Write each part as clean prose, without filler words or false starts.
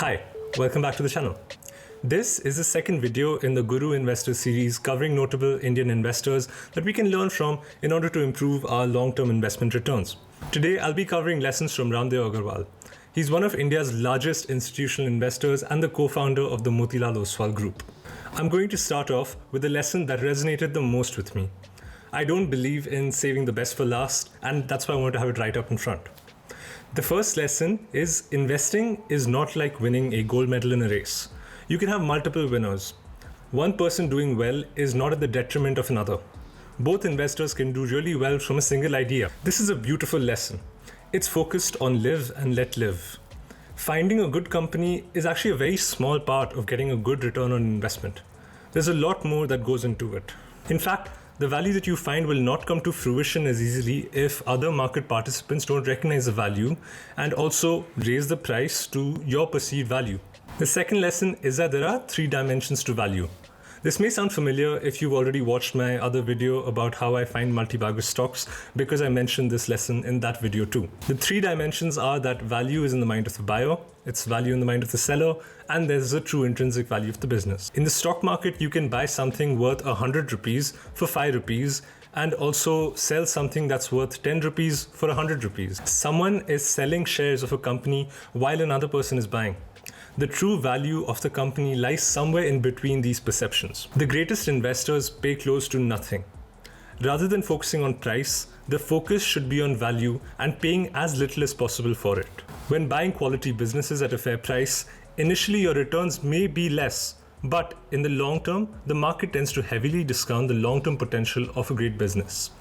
Hi, welcome back to the channel. This is the second video in the Guru Investor series covering notable Indian investors that we can learn from in order to improve our long-term investment returns. Today, I'll be covering lessons from Raamdeo Agrawal. He's one of India's largest institutional investors and the co-founder of the Motilal Oswal Group. I'm going to start off with a lesson that resonated the most with me. I don't believe in saving the best for last, and that's why I want to have it right up in front. The first lesson is investing is not like winning a gold medal in a race. You can have multiple winners. One person doing well is not at the detriment of another. Both investors can do really well from a single idea. This is a beautiful lesson. It's focused on live and let live. Finding a good company is actually a very small part of getting a good return on investment. There's a lot more that goes into it. In fact, the value that you find will not come to fruition as easily if other market participants don't recognize the value and also raise the price to your perceived value. The second lesson is that there are 3 dimensions to value. This may sound familiar if you've already watched my other video about how I find multi-bagger stocks, because I mentioned this lesson in that video too. The 3 dimensions are that value is in the mind of the buyer, it's value in the mind of the seller, and there's a true intrinsic value of the business. In the stock market, you can buy something worth 100 rupees for 5 rupees and also sell something that's worth 10 rupees for 100 rupees. Someone is selling shares of a company while another person is buying. The true value of the company lies somewhere in between these perceptions. The greatest investors pay close to nothing. Rather than focusing on price, the focus should be on value and paying as little as possible for it. When buying quality businesses at a fair price, initially your returns may be less, but in the long term, the market tends to heavily discount the long-term potential of a great business.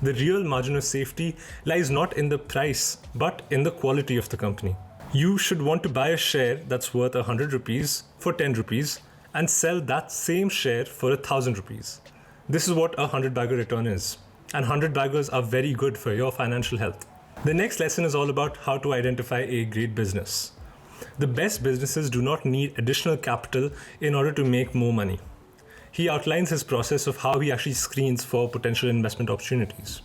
The real margin of safety lies not in the price, but in the quality of the company. You should want to buy a share that's worth 100 rupees for 10 rupees and sell that same share for 1,000 rupees. This is what a 100-bagger return is. And 100 baggers are very good for your financial health. The next lesson is all about how to identify a great business. The best businesses do not need additional capital in order to make more money. He outlines his process of how he actually screens for potential investment opportunities.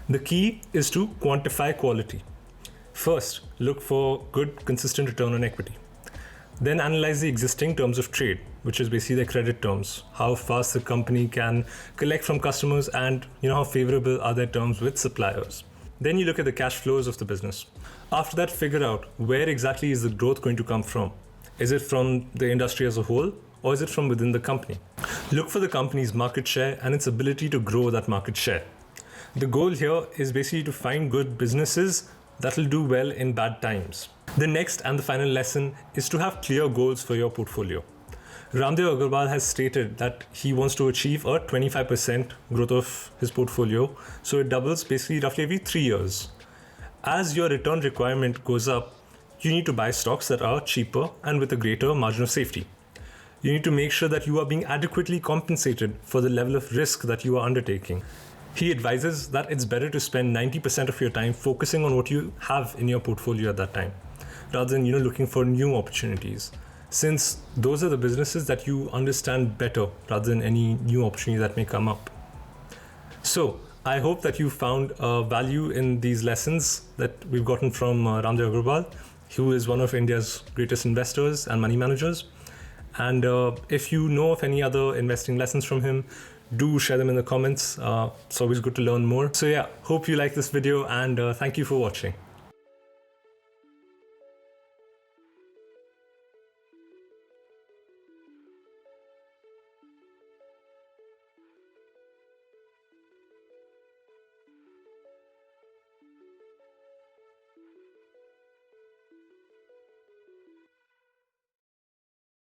The key is to quantify quality. First, look for good, consistent return on equity. Then analyze the existing terms of trade, which is basically the credit terms, how fast the company can collect from customers and how favorable are their terms with suppliers. Then you look at the cash flows of the business. After that, figure out where exactly is the growth going to come from. Is it from the industry as a whole, or is it from within the company? Look for the company's market share and its ability to grow that market share. The goal here is basically to find good businesses that will do well in bad times. The next and the final lesson is to have clear goals for your portfolio. Raamdeo Agrawal has stated that he wants to achieve a 25% growth of his portfolio, so it doubles basically roughly every 3 years. As your return requirement goes up, you need to buy stocks that are cheaper and with a greater margin of safety. You need to make sure that you are being adequately compensated for the level of risk that you are undertaking. He advises that it's better to spend 90% of your time focusing on what you have in your portfolio at that time, rather than looking for new opportunities, since those are the businesses that you understand better rather than any new opportunity that may come up. So I hope that you found value in these lessons that we've gotten from Raamdeo Agrawal, who is one of India's greatest investors and money managers. And if you know of any other investing lessons from him, do share them in the comments. It's always good to learn more. So yeah, hope you like this video and thank you for watching.